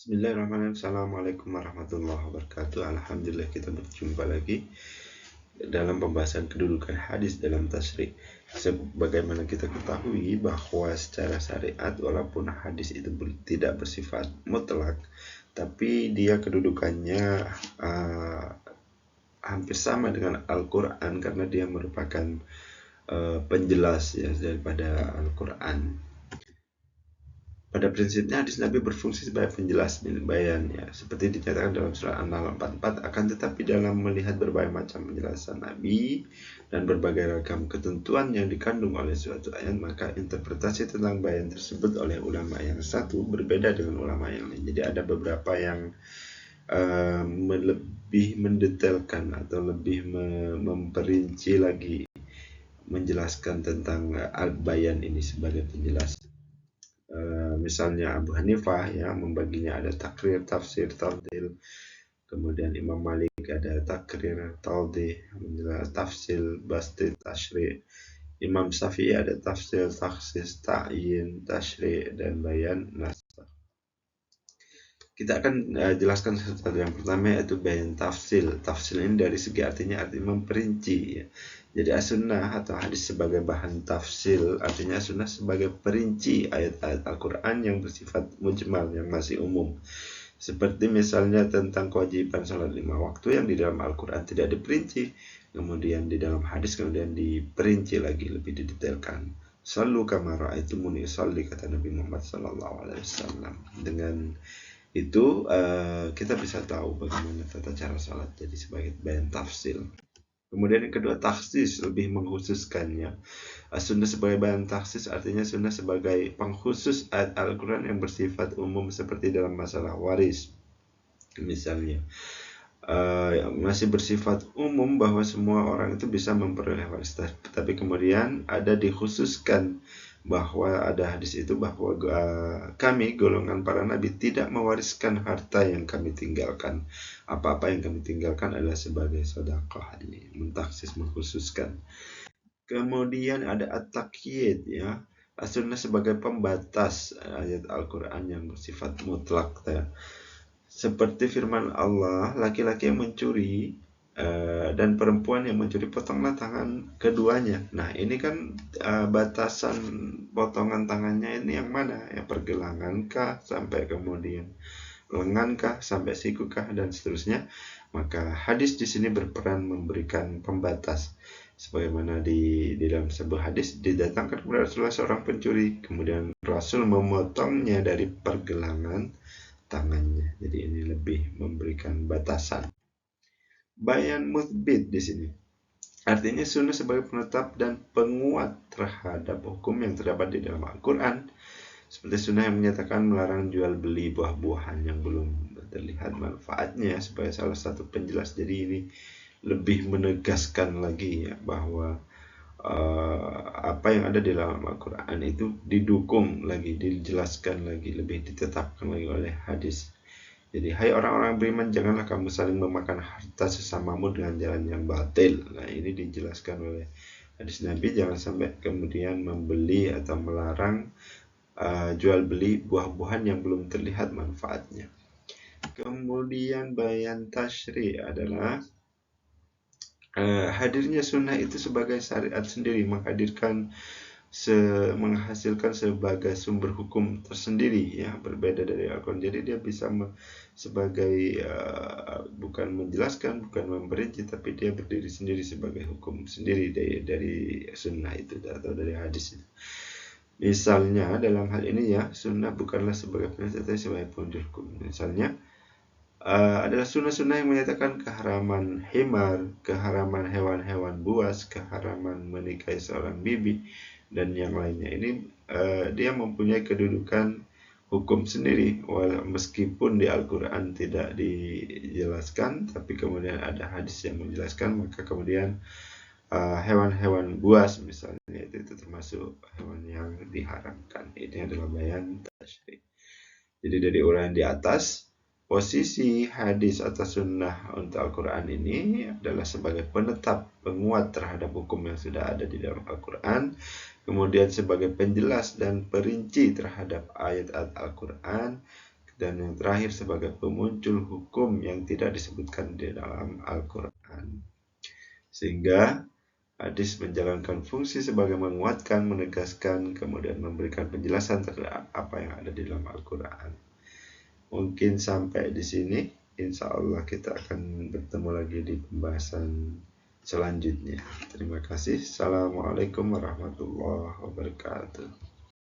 Bismillahirrahmanirrahim. Assalamualaikum warahmatullahi wabarakatuh. Alhamdulillah kita berjumpa lagi dalam pembahasan kedudukan hadis dalam tasyri'. Sebagaimana kita ketahui bahwa secara syariat walaupun hadis itu tidak bersifat mutlak, tapi dia kedudukannya hampir sama dengan Al-Quran karena dia merupakan penjelas ya daripada Al-Quran. Pada prinsipnya hadis Nabi berfungsi sebagai penjelas bayan ya, seperti dinyatakan dalam surah An-Nahl 44, akan tetapi dalam melihat berbagai macam penjelasan Nabi dan berbagai ragam ketentuan yang dikandung oleh suatu ayat, maka interpretasi tentang bayan tersebut oleh ulama yang satu berbeda dengan ulama yang lain. Jadi ada beberapa yang lebih mendetailkan atau lebih memperinci lagi menjelaskan tentang al-bayan ini sebagai penjelas. Misalnya Abu Hanifah ya membaginya ada takrir, tafsir, tafdil. Kemudian Imam Malik ada takrir, tawdih, tafsil, basti, tasyri'. Imam Syafi'i ada tafsil, takhsis, ta'yin, tasyri' dan bayan, nasakh. Kita akan jelaskan sesuatu yang pertama yaitu bayan tafsil. Tafsil ini dari segi artinya memperinci ya. Jadi as-sunnah atau hadis sebagai bahan tafsil, artinya sunnah sebagai perinci ayat-ayat Al-Quran yang bersifat mujmal, yang masih umum. Seperti misalnya tentang kewajiban salat 5 waktu yang di dalam Al-Quran tidak diperinci, kemudian di dalam hadis kemudian diperinci lagi, lebih didetailkan. Sallu kama ra'aitumuni usalli, kata Nabi Muhammad SAW. Dengan itu kita bisa tahu bagaimana tata cara salat, jadi sebagai bayan tafsil. Kemudian yang kedua, takhsis, lebih mengkhususkannya. Sunnah sebagai bayan takhsis artinya sunnah sebagai pengkhusus ayat Al-Quran yang bersifat umum seperti dalam masalah waris. Misalnya, masih bersifat umum bahwa semua orang itu bisa memperoleh waris. Tapi kemudian ada dikhususkan bahwa ada hadis itu bahwa kami golongan para nabi tidak mewariskan harta yang kami tinggalkan. Apa-apa yang kami tinggalkan adalah sebagai sedekah. Ini mentaksis, mengkhususkan. Kemudian ada at-taqyid ya, sunnah sebagai pembatas ayat Al-Quran yang bersifat mutlak ya. Seperti firman Allah, laki-laki yang mencuri dan perempuan yang mencuri, potonglah tangan keduanya. Nah ini kan batasan potongan tangannya ini yang mana ya, pergelangankah sampai kemudian lengankah sampai sikukah dan seterusnya. Maka hadis di sini berperan memberikan pembatas, sebagaimana di dalam sebuah hadis didatangkan kepada Rasulullah seorang pencuri, kemudian Rasul memotongnya dari pergelangan tangannya. Jadi ini lebih memberikan batasan. Bayan muthbit di sini artinya sunnah sebagai penetap dan penguat terhadap hukum yang terdapat di dalam Al-Quran, seperti sunnah yang menyatakan melarang jual beli buah-buahan yang belum terlihat manfaatnya sebagai salah satu penjelas. Jadi ini lebih menegaskan lagi ya bahwa apa yang ada di dalam Al-Quran itu didukung lagi, dijelaskan lagi, lebih ditetapkan lagi oleh hadis. Jadi, hai orang-orang beriman, janganlah kamu saling memakan harta sesamamu dengan jalan yang batil. Nah, ini dijelaskan oleh hadis Nabi, jangan sampai kemudian membeli atau melarang jual beli buah-buahan yang belum terlihat manfaatnya. Kemudian bayan tasyri' adalah hadirnya sunnah itu sebagai syariat sendiri, menghasilkan sebagai sumber hukum tersendiri ya, berbeda dari Al-Quran. Jadi dia bisa sebagai bukan menjelaskan, bukan memperinci, tapi dia berdiri sendiri sebagai hukum sendiri dari sunnah itu atau dari hadis itu. Misalnya dalam hal ini ya, sunnah bukanlah sebagai penasihat, tapi sebagai pondok hukum. Misalnya adalah sunnah-sunnah yang menyatakan keharaman himar, keharaman hewan-hewan buas, keharaman menikahi seorang bibi, dan yang lainnya. Ini dia mempunyai kedudukan hukum sendiri, meskipun di Al-Quran tidak dijelaskan, tapi kemudian ada hadis yang menjelaskan, maka kemudian hewan-hewan buas misalnya itu termasuk hewan yang diharamkan. Ini adalah bayan tasyri'. Jadi dari uraian di atas, posisi hadis atau sunnah untuk Al-Quran ini adalah sebagai penetap, penguat terhadap hukum yang sudah ada di dalam Al-Quran, kemudian sebagai penjelas dan perinci terhadap ayat-ayat Al-Quran, dan yang terakhir sebagai pemuncul hukum yang tidak disebutkan di dalam Al-Quran. Sehingga hadis menjalankan fungsi sebagai menguatkan, menegaskan, kemudian memberikan penjelasan terhadap apa yang ada di dalam Al-Quran. Mungkin sampai di sini. Insya Allah kita akan bertemu lagi di pembahasan selanjutnya. Terima kasih. Assalamualaikum warahmatullahi wabarakatuh.